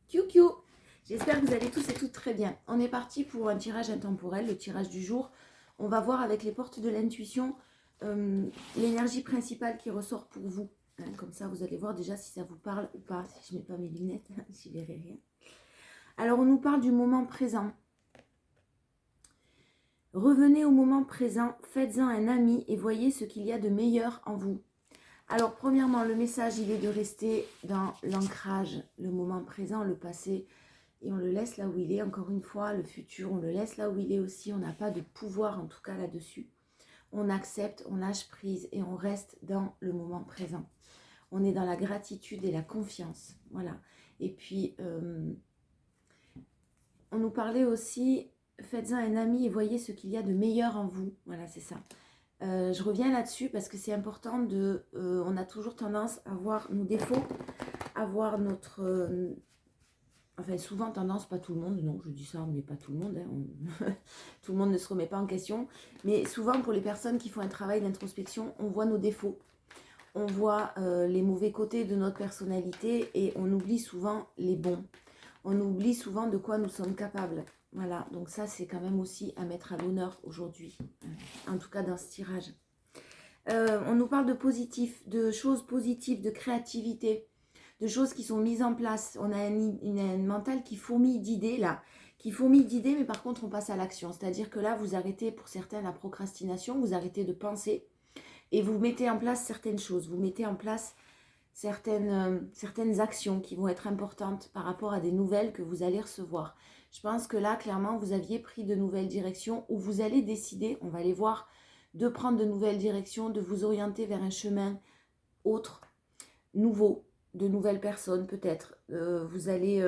Kiou. J'espère que vous allez tous et toutes très bien. On est parti pour un tirage intemporel, le tirage du jour. On va voir avec les portes de l'intuition l'énergie principale qui ressort pour vous. Comme ça, vous allez voir déjà si ça vous parle ou pas. Si je ne mets pas mes lunettes, j'y verrai rien. Alors, on nous parle du moment présent. Revenez au moment présent, faites-en un ami et voyez ce qu'il y a de meilleur en vous. Alors, premièrement, le message, il est de rester dans l'ancrage, le moment présent, le passé, et on le laisse là où il est. Encore une fois, le futur, on le laisse là où il est aussi. On n'a pas de pouvoir, en tout cas, là-dessus. On accepte, on lâche prise et on reste dans le moment présent. On est dans la gratitude et la confiance. Voilà. Et puis, on nous parlait aussi, faites-en un ami et voyez ce qu'il y a de meilleur en vous. Voilà, c'est ça. Je reviens là-dessus parce que c'est important de... on a toujours tendance à voir nos défauts, à voir notre... enfin, souvent tendance, pas tout le monde, non, je dis ça, mais pas tout le monde. Tout le monde ne se remet pas en question. Mais souvent, pour les personnes qui font un travail d'introspection, on voit nos défauts. On voit les mauvais côtés de notre personnalité et on oublie souvent les bons. On oublie souvent de quoi nous sommes capables. Voilà, donc ça, c'est quand même aussi à mettre à l'honneur aujourd'hui. En tout cas, dans ce tirage. On nous parle de positif, de choses positives, de créativité, de choses qui sont mises en place. On a un mental qui fourmille d'idées là, qui fourmille d'idées, mais par contre on passe à l'action. C'est-à-dire que là, vous arrêtez pour certains la procrastination, vous arrêtez de penser et vous mettez en place certaines choses. Vous mettez en place certaines actions qui vont être importantes par rapport à des nouvelles que vous allez recevoir. Je pense que là, clairement, vous aviez pris de nouvelles directions où vous allez décider, on va aller voir, de prendre de nouvelles directions, de vous orienter vers un chemin autre, nouveau, de nouvelles personnes peut-être. Vous avez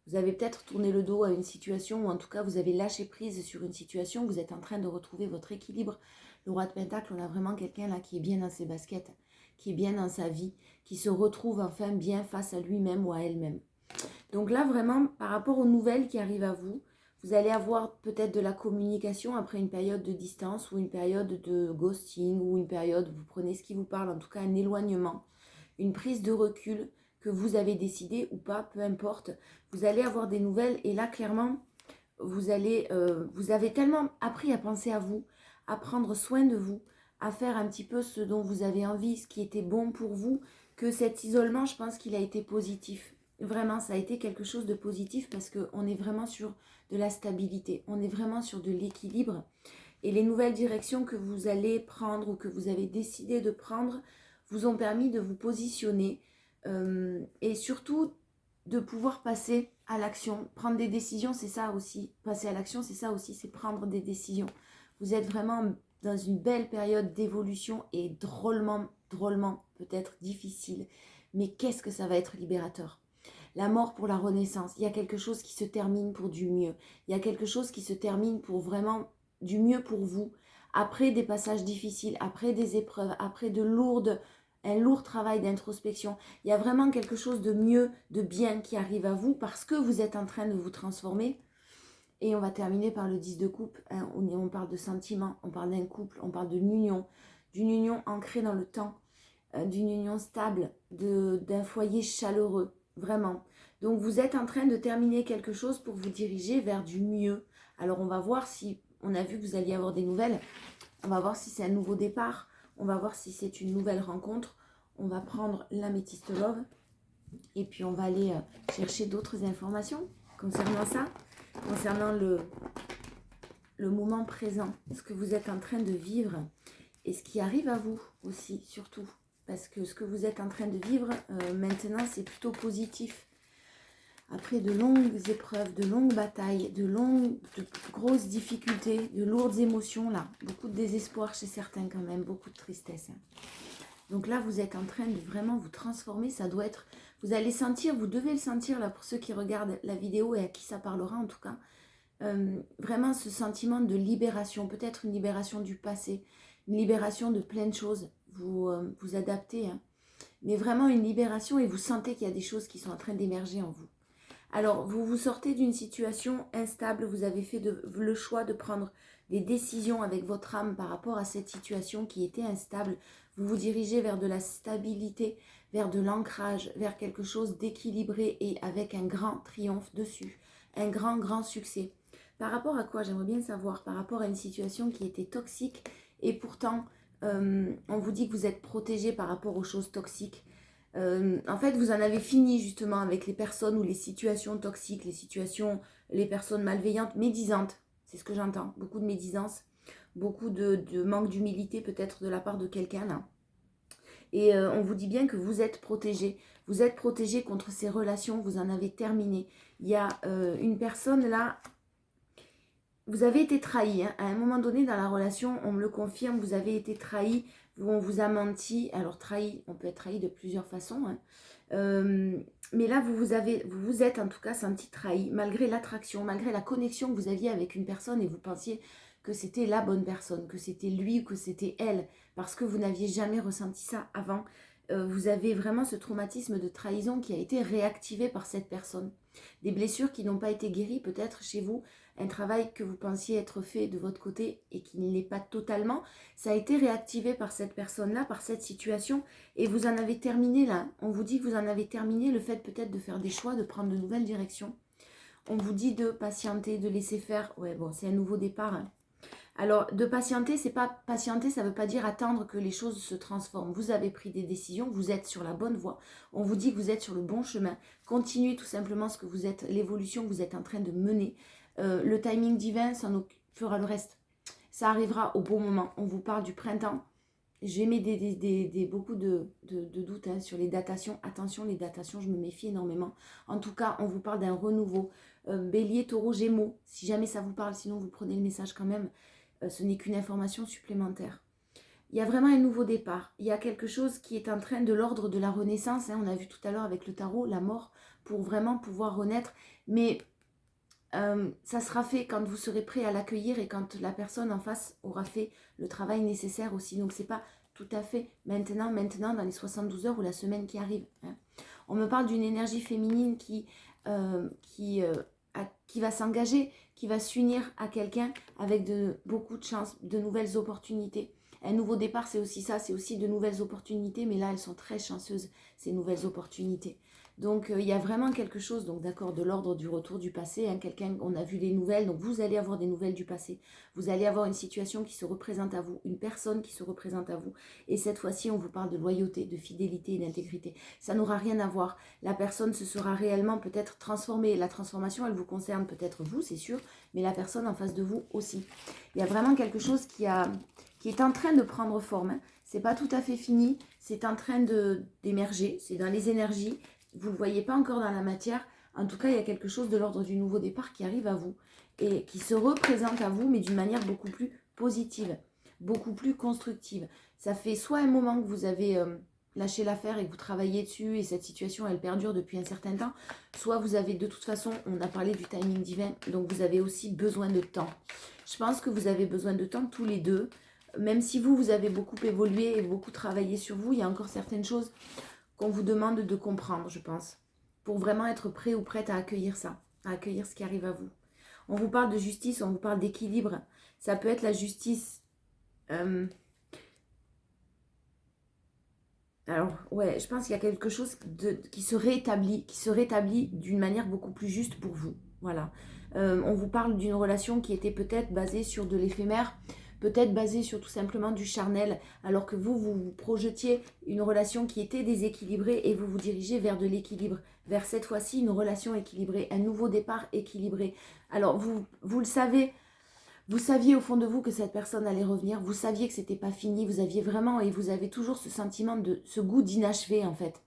peut-être tourné le dos à une situation ou en tout cas vous avez lâché prise sur une situation, vous êtes en train de retrouver votre équilibre. Le roi de Pentacle, on a vraiment quelqu'un là qui est bien dans ses baskets, qui est bien dans sa vie, qui se retrouve enfin bien face à lui-même ou à elle-même. Donc là vraiment par rapport aux nouvelles qui arrivent à vous, vous allez avoir peut-être de la communication après une période de distance ou une période de ghosting ou une période, vous prenez ce qui vous parle, en tout cas un éloignement, une prise de recul que vous avez décidé ou pas, peu importe. Vous allez avoir des nouvelles et là clairement, vous avez tellement appris à penser à vous, à prendre soin de vous, à faire un petit peu ce dont vous avez envie, ce qui était bon pour vous, que cet isolement, je pense qu'il a été positif. Vraiment, ça a été quelque chose de positif parce qu'on est vraiment sur de la stabilité, on est vraiment sur de l'équilibre. Et les nouvelles directions que vous allez prendre ou que vous avez décidé de prendre vous ont permis de vous positionner et surtout de pouvoir passer à l'action. Prendre des décisions, c'est ça aussi. Passer à l'action, c'est ça aussi, c'est prendre des décisions. Vous êtes vraiment dans une belle période d'évolution et drôlement peut-être difficile. Mais qu'est-ce que ça va être libérateur. La mort pour la renaissance. Il y a quelque chose qui se termine pour du mieux. Il y a quelque chose qui se termine pour vraiment du mieux pour vous. Après des passages difficiles, après des épreuves, après un lourd travail d'introspection. Il y a vraiment quelque chose de mieux, de bien qui arrive à vous parce que vous êtes en train de vous transformer. Et on va terminer par le 10 de coupe. Hein, on parle de sentiments, on parle d'un couple, on parle d'une union ancrée dans le temps, d'une union stable, d'un foyer chaleureux, vraiment. Donc vous êtes en train de terminer quelque chose pour vous diriger vers du mieux. Alors on va voir si, on a vu que vous alliez avoir des nouvelles, on va voir si c'est un nouveau départ, on va voir si c'est une nouvelle rencontre. On va prendre l'améthyste love et puis on va aller chercher d'autres informations concernant ça, concernant le moment présent, ce que vous êtes en train de vivre et ce qui arrive à vous aussi, surtout. Parce que ce que vous êtes en train de vivre maintenant, c'est plutôt positif. Après de longues épreuves, de longues batailles, de grosses difficultés, de lourdes émotions, là. Beaucoup de désespoir chez certains quand même, beaucoup de tristesse. Hein. Donc là, vous êtes en train de vraiment vous transformer. Ça doit être... Vous allez sentir, vous devez le sentir, là, pour ceux qui regardent la vidéo et à qui ça parlera en tout cas. Vraiment ce sentiment de libération, peut-être une libération du passé, une libération de plein de choses. Vous adaptez, hein. Mais vraiment une libération et vous sentez qu'il y a des choses qui sont en train d'émerger en vous. Alors, vous vous sortez d'une situation instable, vous avez fait le choix de prendre des décisions avec votre âme par rapport à cette situation qui était instable. Vous vous dirigez vers de la stabilité, vers de l'ancrage, vers quelque chose d'équilibré et avec un grand triomphe dessus, un grand succès. Par rapport à quoi? J'aimerais bien savoir, par rapport à une situation qui était toxique et pourtant on vous dit que vous êtes protégé par rapport aux choses toxiques. En fait, vous en avez fini justement avec les personnes ou les situations toxiques, les personnes malveillantes, médisantes. C'est ce que j'entends. Beaucoup de médisance, beaucoup de manque d'humilité peut-être de la part de quelqu'un là. Et on vous dit bien que vous êtes protégé. Vous êtes protégé contre ces relations, vous en avez terminé. Il y a une personne là, vous avez été trahi. Hein. À un moment donné dans la relation, on me le confirme, vous avez été trahi, on vous a menti. Alors trahi, on peut être trahi de plusieurs façons. Hein. Mais là, vous vous êtes en tout cas senti trahi, malgré l'attraction, malgré la connexion que vous aviez avec une personne et vous pensiez que c'était la bonne personne, que c'était lui ou que c'était elle, parce que vous n'aviez jamais ressenti ça avant. Vous avez vraiment ce traumatisme de trahison qui a été réactivé par cette personne. Des blessures qui n'ont pas été guéries peut-être chez vous, un travail que vous pensiez être fait de votre côté et qui ne l'est pas totalement, ça a été réactivé par cette personne-là, par cette situation, et vous en avez terminé là. On vous dit que vous en avez terminé le fait peut-être de faire des choix, de prendre de nouvelles directions. On vous dit de patienter, de laisser faire. Ouais, bon, c'est un nouveau départ. Hein. Alors, de patienter, c'est pas patienter, ça ne veut pas dire attendre que les choses se transforment. Vous avez pris des décisions, vous êtes sur la bonne voie. On vous dit que vous êtes sur le bon chemin. Continuez tout simplement ce que vous êtes, l'évolution que vous êtes en train de mener. Le timing divin, ça nous fera le reste. Ça arrivera au bon moment. On vous parle du printemps. J'ai mis beaucoup de doutes hein, sur les datations. Attention, les datations, je me méfie énormément. En tout cas, on vous parle d'un renouveau. Bélier, taureau, gémeaux. Si jamais ça vous parle, sinon vous prenez le message quand même. Ce n'est qu'une information supplémentaire. Il y a vraiment un nouveau départ. Il y a quelque chose qui est en train de l'ordre de la renaissance. Hein. On a vu tout à l'heure avec le tarot, la mort, pour vraiment pouvoir renaître. Mais ça sera fait quand vous serez prêt à l'accueillir et quand la personne en face aura fait le travail nécessaire aussi. Donc c'est pas tout à fait maintenant, dans les 72 heures ou la semaine qui arrive. Hein. On me parle d'une énergie féminine qui va s'engager, qui va s'unir à quelqu'un avec beaucoup de chance, de nouvelles opportunités. Un nouveau départ, c'est aussi ça, c'est aussi de nouvelles opportunités, mais là, elles sont très chanceuses, ces nouvelles opportunités. Donc, il y a vraiment quelque chose, donc d'accord, de l'ordre du retour du passé. Hein, quelqu'un, on a vu les nouvelles, donc vous allez avoir des nouvelles du passé. Vous allez avoir une situation qui se représente à vous, une personne qui se représente à vous. Et cette fois-ci, on vous parle de loyauté, de fidélité et d'intégrité. Ça n'aura rien à voir. La personne se sera réellement peut-être transformée. La transformation, elle vous concerne peut-être vous, c'est sûr, mais la personne en face de vous aussi. Il y a vraiment quelque chose qui est en train de prendre forme. Hein. C'est pas tout à fait fini, c'est en train d'émerger, c'est dans les énergies. Vous ne le voyez pas encore dans la matière. En tout cas, il y a quelque chose de l'ordre du nouveau départ qui arrive à vous et qui se représente à vous, mais d'une manière beaucoup plus positive, beaucoup plus constructive. Ça fait soit un moment que vous avez lâché l'affaire et que vous travaillez dessus et cette situation, elle perdure depuis un certain temps, soit vous avez de toute façon, on a parlé du timing divin, donc vous avez aussi besoin de temps. Je pense que vous avez besoin de temps tous les deux. Même si vous avez beaucoup évolué et beaucoup travaillé sur vous, il y a encore certaines choses qu'on vous demande de comprendre, je pense, pour vraiment être prêt ou prête à accueillir ça, à accueillir ce qui arrive à vous. On vous parle de justice, on vous parle d'équilibre. Ça peut être la justice. Alors, ouais, je pense qu'il y a quelque chose qui se rétablit d'une manière beaucoup plus juste pour vous. Voilà. On vous parle d'une relation qui était peut-être basée sur de l'éphémère, peut-être basée sur tout simplement du charnel, alors que vous projetiez une relation qui était déséquilibrée et vous vous dirigez vers de l'équilibre, vers cette fois-ci une relation équilibrée, un nouveau départ équilibré. Alors, vous le savez, vous saviez au fond de vous que cette personne allait revenir, vous saviez que c'était pas fini, vous aviez vraiment, et vous avez toujours ce sentiment de ce goût d'inachevé en fait.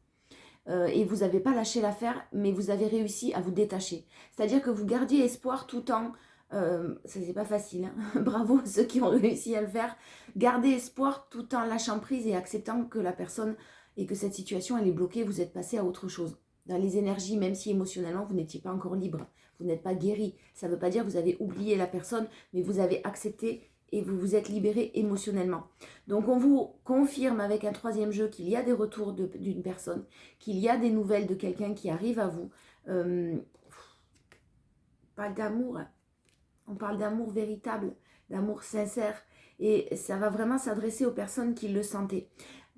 Et vous n'avez pas lâché l'affaire, mais vous avez réussi à vous détacher. C'est-à-dire que vous gardiez espoir tout en... ça c'est pas facile, hein. Bravo ceux qui ont réussi à le faire. Gardez espoir tout en lâchant prise et acceptant que la personne et que cette situation elle est bloquée, vous êtes passé à autre chose. Dans les énergies, même si émotionnellement vous n'étiez pas encore libre, vous n'êtes pas guéri. Ça ne veut pas dire que vous avez oublié la personne, mais vous avez accepté et vous vous êtes libéré émotionnellement. Donc on vous confirme avec un troisième jeu qu'il y a des retours d'une personne, qu'il y a des nouvelles de quelqu'un qui arrive à vous. On parle d'amour, on parle d'amour véritable, d'amour sincère, et ça va vraiment s'adresser aux personnes qui le sentaient.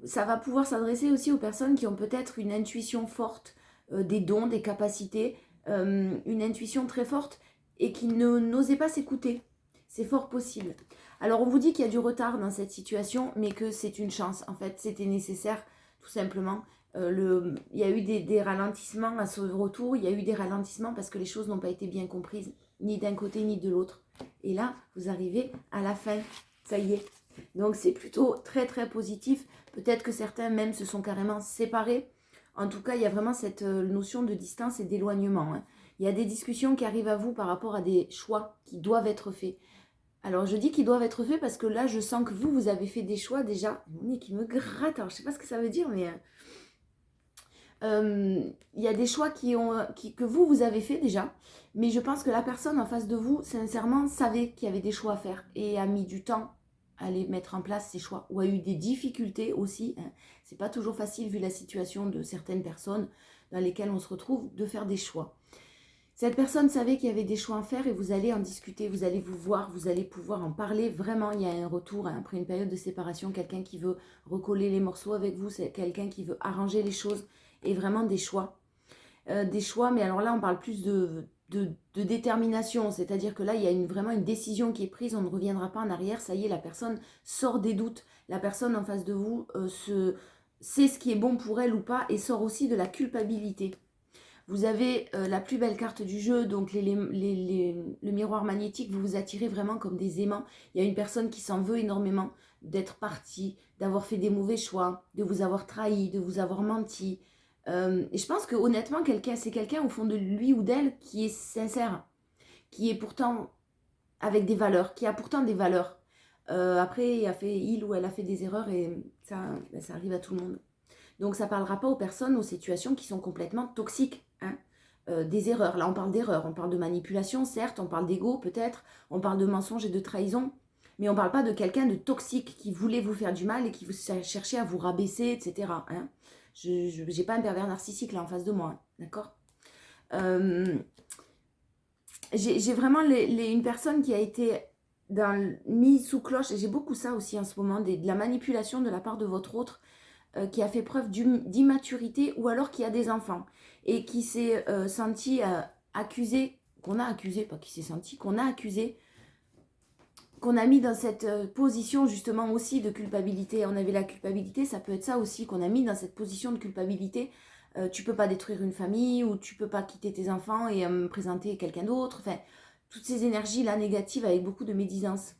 Ça va pouvoir s'adresser aussi aux personnes qui ont peut-être une intuition forte, des dons, des capacités, une intuition très forte et qui n'osaient pas s'écouter. C'est fort possible. Alors on vous dit qu'il y a du retard dans cette situation, mais que c'est une chance. En fait, c'était nécessaire, tout simplement. Il y a eu des ralentissements à ce retour. Il y a eu des ralentissements parce que les choses n'ont pas été bien comprises, ni d'un côté ni de l'autre. Et là, vous arrivez à la fin. Ça y est. Donc c'est plutôt très très positif. Peut-être que certains même se sont carrément séparés. En tout cas, il y a vraiment cette notion de distance et d'éloignement. Hein. Il y a des discussions qui arrivent à vous par rapport à des choix qui doivent être faits. Alors je dis qu'ils doivent être faits parce que là, je sens que vous avez fait des choix déjà. Mon nez qui me gratte, alors je ne sais pas ce que ça veut dire, mais il y a des choix que vous avez fait déjà. Mais je pense que la personne en face de vous, sincèrement, savait qu'il y avait des choix à faire et a mis du temps à les mettre en place, ces choix, ou a eu des difficultés aussi. Hein. C'est pas toujours facile, vu la situation de certaines personnes dans lesquelles on se retrouve, de faire des choix. Cette personne savait qu'il y avait des choix à faire et vous allez en discuter, vous allez vous voir, vous allez pouvoir en parler. Vraiment, il y a un retour après une période de séparation, quelqu'un qui veut recoller les morceaux avec vous, c'est quelqu'un qui veut arranger les choses et vraiment des choix. Des choix, mais alors là, on parle plus de détermination, c'est-à-dire que là, il y a vraiment une décision qui est prise, on ne reviendra pas en arrière, ça y est, la personne sort des doutes, la personne en face de vous sait ce qui est bon pour elle ou pas et sort aussi de la culpabilité. Vous avez la plus belle carte du jeu, donc le miroir magnétique, vous vous attirez vraiment comme des aimants. Il y a une personne qui s'en veut énormément d'être partie, d'avoir fait des mauvais choix, de vous avoir trahi, de vous avoir menti. Et je pense que honnêtement, c'est quelqu'un au fond de lui ou d'elle qui est sincère, qui est pourtant avec des valeurs, qui a pourtant des valeurs. Après, il ou elle a fait des erreurs et ça arrive à tout le monde. Donc ça ne parlera pas aux personnes, aux situations qui sont complètement toxiques. Hein. Des erreurs, là on parle d'erreurs, on parle de manipulation, certes, on parle d'ego peut-être, on parle de mensonges et de trahison, mais on ne parle pas de quelqu'un de toxique qui voulait vous faire du mal et qui cherchait à vous rabaisser, etc. Hein. Je n'ai pas un pervers narcissique là en face de moi, hein, d'accord. J'ai vraiment une personne qui a été mise sous cloche, et j'ai beaucoup ça aussi en ce moment, de la manipulation de la part de votre autre, qui a fait preuve d'immaturité ou alors qui a des enfants et qui s'est senti accusé, qu'on a accusé, pas qui s'est senti, qu'on a accusé, qu'on a mis dans cette position justement aussi de culpabilité. On avait la culpabilité, ça peut être ça aussi, qu'on a mis dans cette position de culpabilité. Tu peux pas détruire une famille ou tu peux pas quitter tes enfants et me présenter quelqu'un d'autre. Enfin, toutes ces énergies là négatives avec beaucoup de médisance.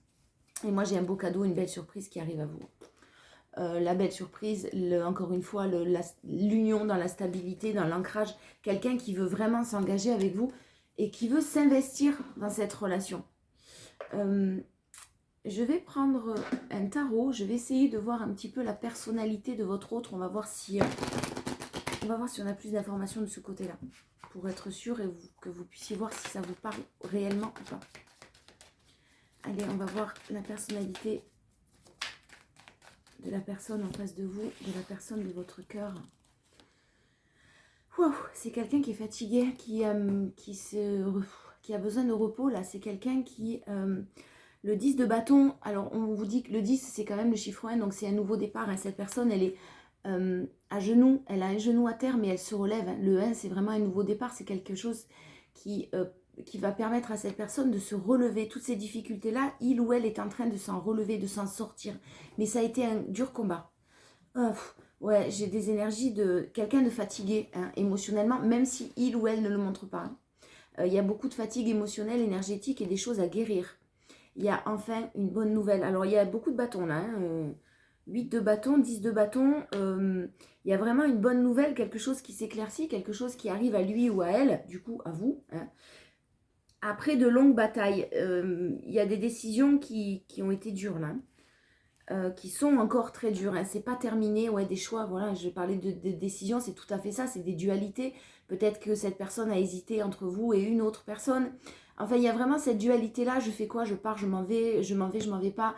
Et moi j'ai un beau cadeau, une belle surprise qui arrive à vous. La belle surprise, encore une fois, l'union dans la stabilité, dans l'ancrage, quelqu'un qui veut vraiment s'engager avec vous et qui veut s'investir dans cette relation. Je vais prendre un tarot, je vais essayer de voir un petit peu la personnalité de votre autre, on va voir si on a plus d'informations de ce côté-là, pour être sûr et que vous puissiez voir si ça vous parle réellement ou pas. Allez, on va voir la personnalité de la personne en face de vous, de la personne de votre cœur. Wow, c'est quelqu'un qui est fatigué, qui a besoin de repos. Là, c'est quelqu'un qui... le 10 de bâton, alors on vous dit que le 10, c'est quand même le chiffre 1, donc c'est un nouveau départ. Hein. Cette personne, elle est à genoux, elle a un genou à terre, mais elle se relève. Hein. Le 1, c'est vraiment un nouveau départ, c'est quelque chose qui va permettre à cette personne de se relever. Toutes ces difficultés-là, il ou elle est en train de s'en relever, de s'en sortir. Mais ça a été un dur combat. Ouais, j'ai des énergies de quelqu'un de fatigué hein, émotionnellement, même si il ou elle ne le montre pas. Il y a beaucoup de fatigue émotionnelle, énergétique et des choses à guérir. Il y a enfin une bonne nouvelle. Alors, il y a beaucoup de bâtons là. Hein, 8 de bâtons, 10 de bâtons. Il y a vraiment une bonne nouvelle, quelque chose qui s'éclaircit, quelque chose qui arrive à lui ou à elle, du coup à vous. Hein. Après de longues batailles, il y a des décisions qui ont été dures là, qui sont encore très dures. Hein. C'est pas terminé, ouais, des choix. Voilà, je parlais de décisions, c'est tout à fait ça, c'est des dualités. Peut-être que cette personne a hésité entre vous et une autre personne. Enfin, il y a vraiment cette dualité-là. Je fais quoi? Je pars, je m'en vais, je m'en vais pas.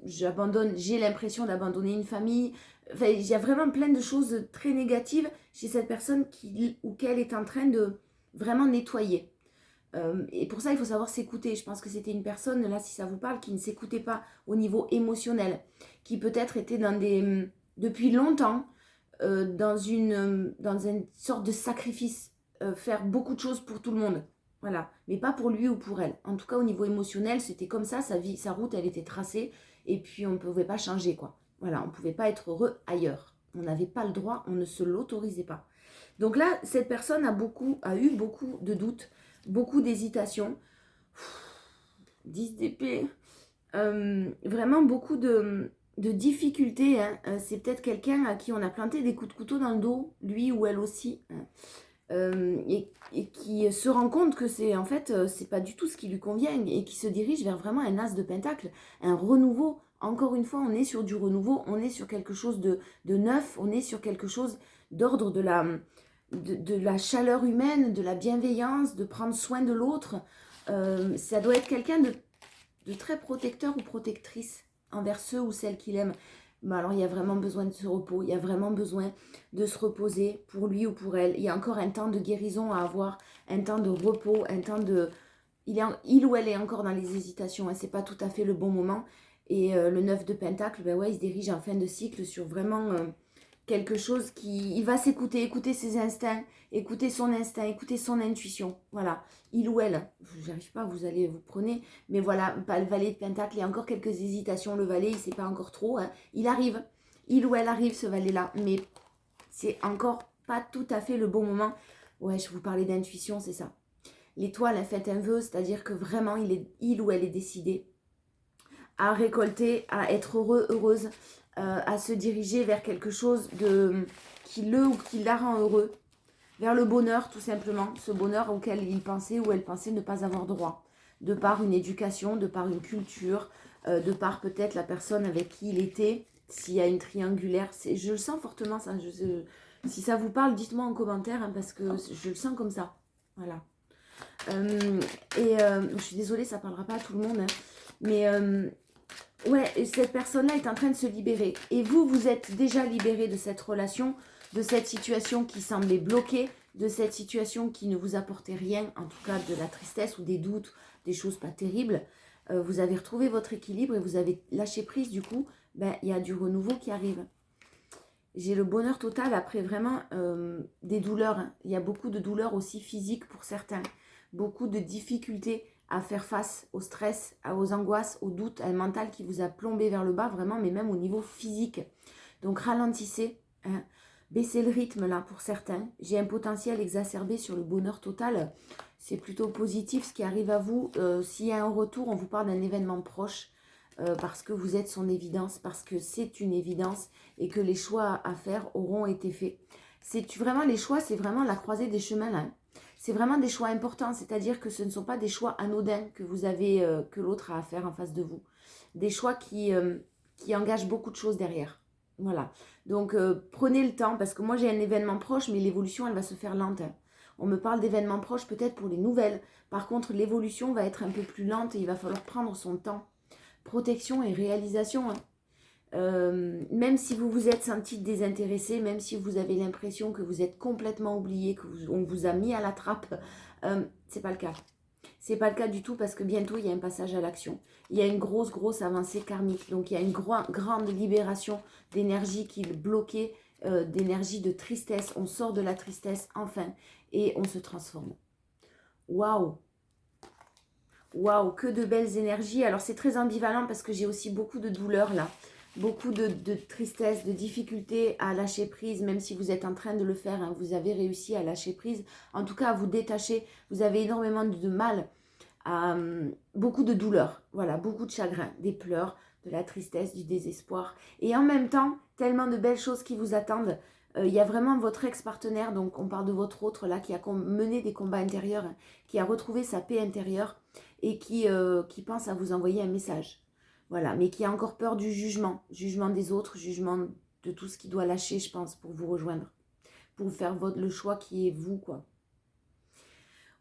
J'abandonne. J'ai l'impression d'abandonner une famille. Enfin, il y a vraiment plein de choses très négatives chez cette personne qu'elle est en train de vraiment nettoyer. Et pour ça, il faut savoir s'écouter. Je pense que c'était une personne, là, si ça vous parle, qui ne s'écoutait pas au niveau émotionnel, qui peut-être était dans depuis longtemps dans une sorte de sacrifice, faire beaucoup de choses pour tout le monde. Voilà, mais pas pour lui ou pour elle. En tout cas, au niveau émotionnel, c'était comme ça, sa vie, sa route, elle était tracée, et puis on ne pouvait pas changer, quoi. Voilà, on ne pouvait pas être heureux ailleurs. On n'avait pas le droit, on ne se l'autorisait pas. Donc là, cette personne a eu beaucoup de doutes, beaucoup d'hésitations. 10 d'épée. Vraiment beaucoup de difficultés. Hein. C'est peut-être quelqu'un à qui on a planté des coups de couteau dans le dos, lui ou elle aussi. Hein. Et qui se rend compte que c'est en fait c'est pas du tout ce qui lui convient et qui se dirige vers vraiment un as de pentacle, un renouveau. Encore une fois, on est sur du renouveau, on est sur quelque chose de neuf, on est sur quelque chose d'ordre de la chaleur humaine, de la bienveillance, de prendre soin de l'autre. Ça doit être quelqu'un de très protecteur ou protectrice envers ceux ou celles qu'il aime. Mais alors, il y a vraiment besoin de ce repos, il y a vraiment besoin de se reposer pour lui ou pour elle. Il y a encore un temps de guérison à avoir, un temps de repos, un temps de... Il ou elle est encore dans les hésitations, hein, c'est pas tout à fait le bon moment. Et le 9 de Pentacle, ben ouais, il se dirige en fin de cycle sur vraiment quelque chose qui... Il va s'écouter, écouter ses instincts, écouter son instinct, écouter son intuition. Voilà, il ou elle, j'arrive pas, vous prenez, mais voilà, pas le valet de Pentacle, il y a encore quelques hésitations, le valet, il sait pas encore trop, hein. Il arrive, il ou elle arrive, ce valet-là, mais c'est encore pas tout à fait le bon moment. Ouais, je vous parlais d'intuition, c'est ça. L'étoile a fait un vœu, c'est-à-dire que vraiment, il ou elle est décidé à récolter, à être heureux, heureuse, à se diriger vers quelque chose qui le ou qui la rend heureux, vers le bonheur tout simplement, ce bonheur auquel il pensait ou elle pensait ne pas avoir droit, de par une éducation, de par une culture, de par peut-être la personne avec qui il était, s'il y a une triangulaire, je le sens fortement ça, si ça vous parle, dites-moi en commentaire, hein, parce que je le sens comme ça, voilà. Je suis désolée, ça ne parlera pas à tout le monde, hein, mais ouais, cette personne-là est en train de se libérer. Et vous, vous êtes déjà libéré de cette relation, de cette situation qui semblait bloquée, de cette situation qui ne vous apportait rien, en tout cas de la tristesse ou des doutes, des choses pas terribles. Vous avez retrouvé votre équilibre et vous avez lâché prise, du coup, ben, il y a du renouveau qui arrive. J'ai le bonheur total après vraiment des douleurs. Hein. Il y a beaucoup de douleurs aussi physiques pour certains. Beaucoup de difficultés à faire face au stress, aux angoisses, aux doutes, à un mental qui vous a plombé vers le bas, vraiment, mais même au niveau physique. Donc ralentissez, hein, baissez le rythme là pour certains. J'ai un potentiel exacerbé sur le bonheur total. C'est plutôt positif ce qui arrive à vous. S'il y a un retour, on vous parle d'un événement proche parce que vous êtes son évidence, parce que c'est une évidence et que les choix à faire auront été faits. Vraiment les choix, c'est vraiment la croisée des chemins là. C'est vraiment des choix importants, c'est-à-dire que ce ne sont pas des choix anodins que vous avez, que l'autre a à faire en face de vous. Des choix qui engagent beaucoup de choses derrière. Voilà. Donc, prenez le temps, parce que moi, j'ai un événement proche, mais l'évolution, elle va se faire lente. Hein. On me parle d'événements proches peut-être pour les nouvelles. Par contre, l'évolution va être un peu plus lente et il va falloir prendre son temps. Protection et réalisation. Hein. Même si vous vous êtes senti désintéressé, même si vous avez l'impression que vous êtes complètement oublié, qu'on vous a mis à la trappe, c'est pas le cas. C'est pas le cas du tout parce que bientôt il y a un passage à l'action. Il y a une grosse avancée karmique. Donc il y a une grande libération d'énergie qui est bloquée, d'énergie de tristesse. On sort de la tristesse enfin et on se transforme. Waouh! Waouh, que de belles énergies. Alors c'est très ambivalent parce que j'ai aussi beaucoup de douleurs là. Beaucoup de tristesse, de difficulté à lâcher prise, même si vous êtes en train de le faire, hein, vous avez réussi à lâcher prise, en tout cas à vous détacher, vous avez énormément de mal, beaucoup de douleur, voilà, beaucoup de chagrin, des pleurs, de la tristesse, du désespoir, et en même temps, tellement de belles choses qui vous attendent. Il y a vraiment votre ex-partenaire, donc on parle de votre autre là, qui a mené des combats intérieurs, hein, qui a retrouvé sa paix intérieure, et qui pense à vous envoyer un message. Voilà, mais qui a encore peur du jugement des autres, jugement de tout ce qu'il doit lâcher, je pense, pour vous rejoindre, pour faire le choix qui est vous, quoi.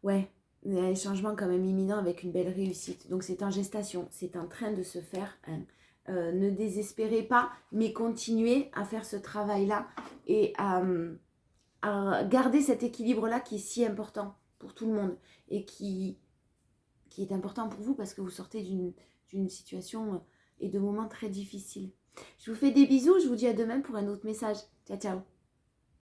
Ouais, il y a un changement quand même imminent avec une belle réussite. Donc c'est en gestation, c'est en train de se faire. Hein. Ne désespérez pas, mais continuez à faire ce travail-là et à garder cet équilibre-là qui est si important pour tout le monde et qui est important pour vous parce que vous sortez d'une situation et de moments très difficiles. Je vous fais des bisous, je vous dis à demain pour un autre message. Ciao, ciao.